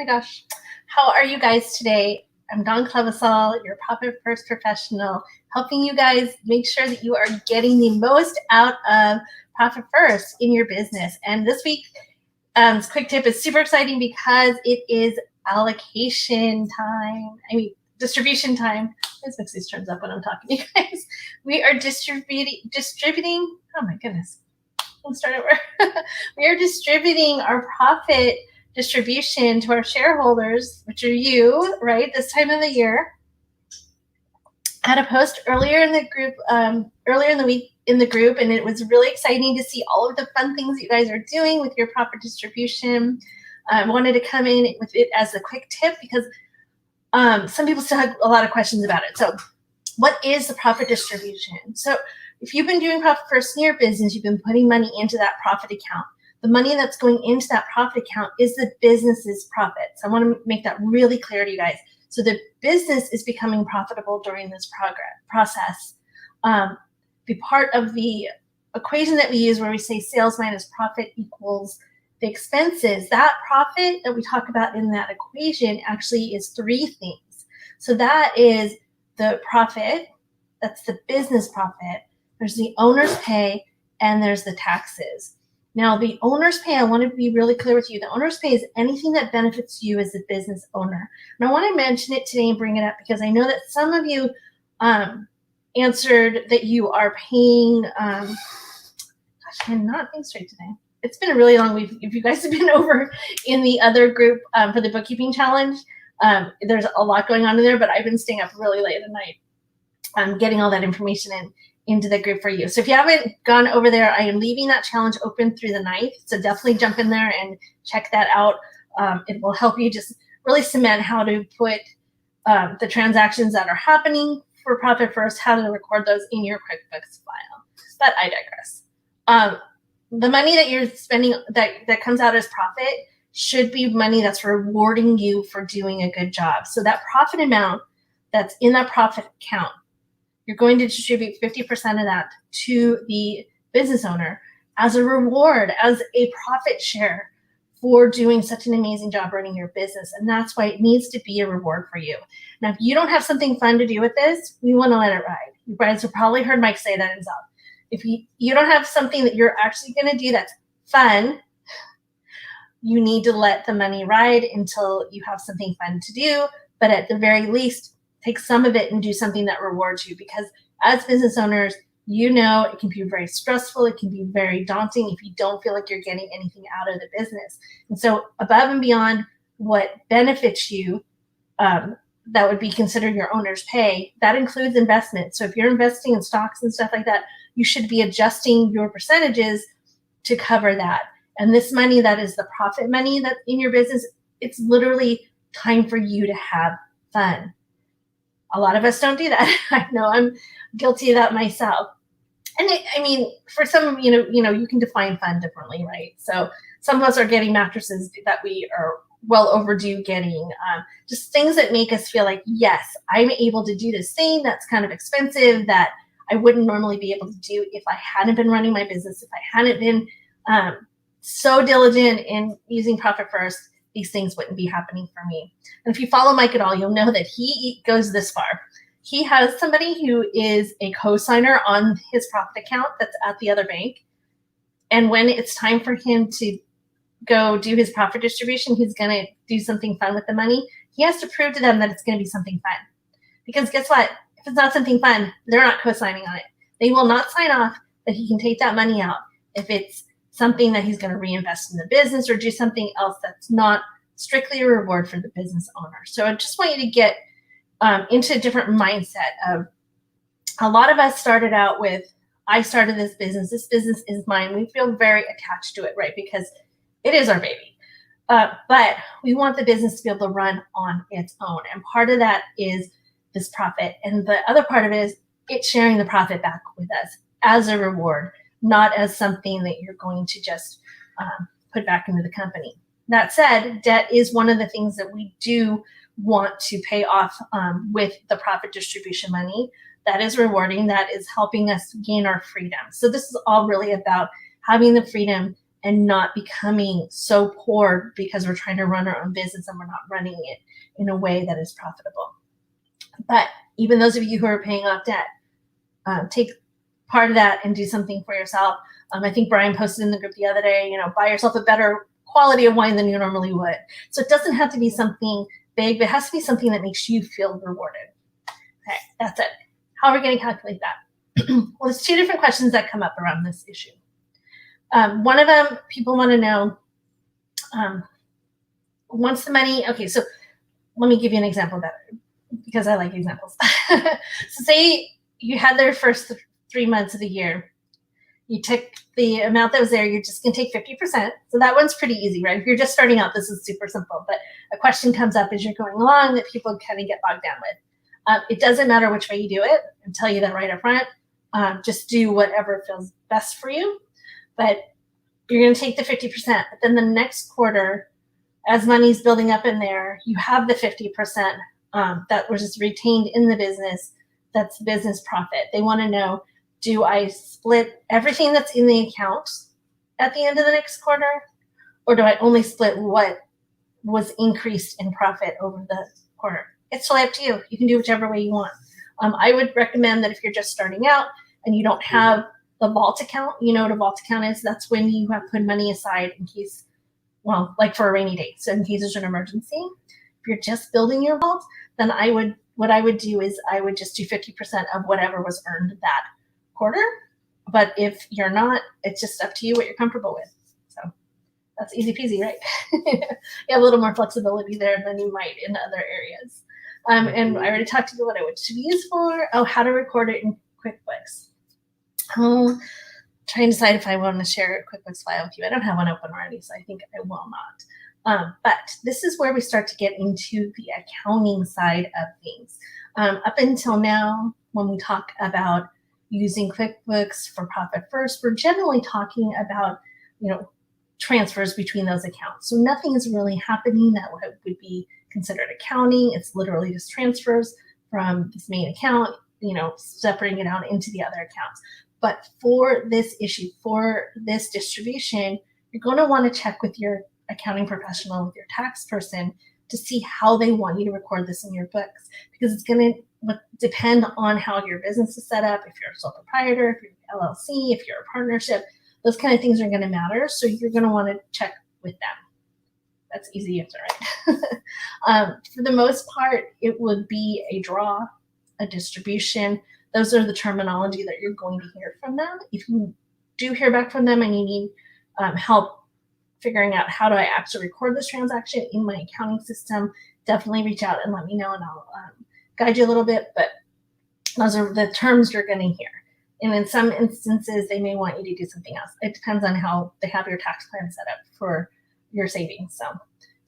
gosh. How are you guys today? I'm Dawn Clevisol, your Profit First professional, helping you guys make sure that you are getting the most out of Profit First in your business. And this week, this quick tip is super exciting because it is allocation time. Distribution time. Let's mix these terms up when I'm talking to you guys. We are distributing. Oh my goodness. Let's start over. We are distributing our profit distribution to our shareholders, which are you, right? This time of the year. I had a post earlier in the group, earlier in the week in the group, and it was really exciting to see all of the fun things you guys are doing with your profit distribution. I wanted to come in with it as a quick tip because some people still have a lot of questions about it. So what is the profit distribution? So if you've been doing Profit First in your business, you've been putting money into that profit account. The money that's going into that profit account is the business's profits. I want to make that really clear to you guys. So the business is becoming profitable during this process. The part of the equation that we use where we say sales minus profit equals the expenses, that profit that we talk about in that equation actually is three things. So that is the profit, that's the business profit, there's the owner's pay, and there's the taxes. Now, the owner's pay, I want to be really clear with you. The owner's pay is anything that benefits you as a business owner. And I want to mention it today and bring it up because I know that some of you answered that you are paying, gosh, I'm not being straight today. It's been a really long week. If you guys have been over in the other group for the bookkeeping challenge, there's a lot going on in there, but I've been staying up really late at night getting all that information into the group for you. So if you haven't gone over there, I am leaving that challenge open through the 9th. So definitely jump in there and check that out. It will help you just really cement how to put the transactions that are happening for Profit First, how to record those in your QuickBooks file. But I digress. The money that you're spending that comes out as profit should be money that's rewarding you for doing a good job. So that profit amount that's in that profit account, you're going to distribute 50% of that to the business owner as a reward, as a profit share for doing such an amazing job running your business. And that's why it needs to be a reward for you. Now, if you don't have something fun to do with this, we want to let it ride. You guys have probably heard Mike say that himself. If you don't have something that you're actually going to do that's fun, you need to let the money ride until you have something fun to do. But at the very least, take some of it and do something that rewards you, because as business owners, you know it can be very stressful. It can be very daunting if you don't feel like you're getting anything out of the business. And so above and beyond what benefits you, that would be considered your owner's pay, that includes investment. So if you're investing in stocks and stuff like that, you should be adjusting your percentages to cover that. And this money that is the profit money that's in your business, it's literally time for you to have fun. A lot of us don't do that. I know I'm guilty of that myself. And for some, you can define fun differently, right? So some of us are getting mattresses that we are well overdue getting, just things that make us feel like, yes, I'm able to do this thing that's kind of expensive that I wouldn't normally be able to do if I hadn't been running my business, if I hadn't been so diligent in using Profit First. These things wouldn't be happening for me. And if you follow Mike at all, you'll know that he goes this far. He has somebody who is a co-signer on his profit account that's at the other bank. And when it's time for him to go do his profit distribution, he's going to do something fun with the money. He has to prove to them that it's going to be something fun. Because guess what? If it's not something fun, they're not co-signing on it. They will not sign off that he can take that money out if it's something that he's going to reinvest in the business or do something else that's not strictly a reward for the business owner. So I just want you to get into a different mindset of, a lot of us started out with, I started this business is mine. We feel very attached to it, right? Because it is our baby. But we want the business to be able to run on its own. And part of that is this profit. And the other part of it is it's sharing the profit back with us as a reward, not as something that you're going to just put back into the company. That said, debt is one of the things that we do want to pay off with the profit distribution money. That is rewarding. That is helping us gain our freedom. So this is all really about having the freedom and not becoming so poor because we're trying to run our own business and we're not running it in a way that is profitable. But even those of you who are paying off debt, take part of that and do something for yourself. I think Brian posted in the group the other day, buy yourself a better quality of wine than you normally would. So it doesn't have to be something big, but it has to be something that makes you feel rewarded. Okay, that's it. How are we going to calculate that? Well, there's two different questions that come up around this issue. One of them, people want to know, once the money, okay, so let me give you an example better because I like examples. So say you had their first 3 months of the year. You took the amount that was there, you're just going to take 50%. So that one's pretty easy, right? If you're just starting out, this is super simple. But a question comes up as you're going along that people kind of get bogged down with. It doesn't matter which way you do it. I'll tell you that right up front. Just do whatever feels best for you. But you're going to take the 50%. But then the next quarter, as money's building up in there, you have the 50% that was retained in the business. That's business profit. They want to know, do I split everything that's in the account at the end of the next quarter? Or do I only split what was increased in profit over the quarter? It's totally up to you. You can do whichever way you want. I would recommend that if you're just starting out and you don't have the vault account, you know what a vault account is? That's when you have put money aside in case, well, like for a rainy day. So in case there's an emergency. If you're just building your vault, then what I would do is I would just do 50% of whatever was earned that quarter. But if you're not, it's just up to you what you're comfortable with. So that's easy peasy, right? You have a little more flexibility there than you might in other areas. And I already talked to you what it should be used for. Oh, how to record it in QuickBooks. Oh, try and decide if I want to share a QuickBooks file with you. I don't have one open already, so I think I will not. But this is where we start to get into the accounting side of things. Up until now, when we talk about using QuickBooks for Profit First, we're generally talking about, transfers between those accounts. So nothing is really happening that would be considered accounting. It's literally just transfers from this main account, separating it out into the other accounts. But for this issue, for this distribution, you're going to want to check with your accounting professional, with your tax person, to see how they want you to record this in your books, because it's going to depend on how your business is set up. If you're a sole proprietor, if you're an LLC, if you're a partnership, those kind of things are going to matter. So you're going to want to check with them. That's easy answer, right? For the most part, it would be a draw, a distribution. Those are the terminology that you're going to hear from them. If you do hear back from them and you need help figuring out how do I actually record this transaction in my accounting system, definitely reach out and let me know, and I'll guide you a little bit. But those are the terms you're going to hear. And in some instances, they may want you to do something else. It depends on how they have your tax plan set up for your savings. So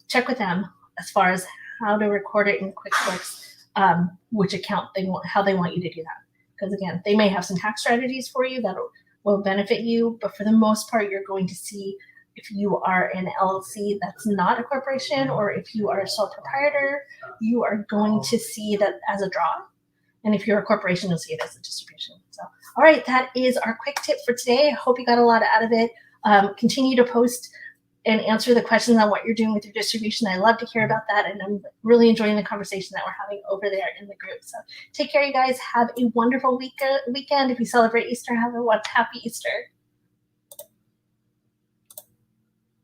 check with them as far as how to record it in QuickBooks, which account they want, how they want you to do that. Because again, they may have some tax strategies for you that will benefit you, but for the most part, you're going to see if you are an LLC that's not a corporation, or if you are a sole proprietor, you are going to see that as a draw. And if you're a corporation, you'll see it as a distribution. So, all right, that is our quick tip for today. I hope you got a lot out of it. Continue to post and answer the questions on what you're doing with your distribution. I love to hear about that, and I'm really enjoying the conversation that we're having over there in the group. So take care, you guys. Have a wonderful weekend. If you celebrate Easter, have a happy Easter.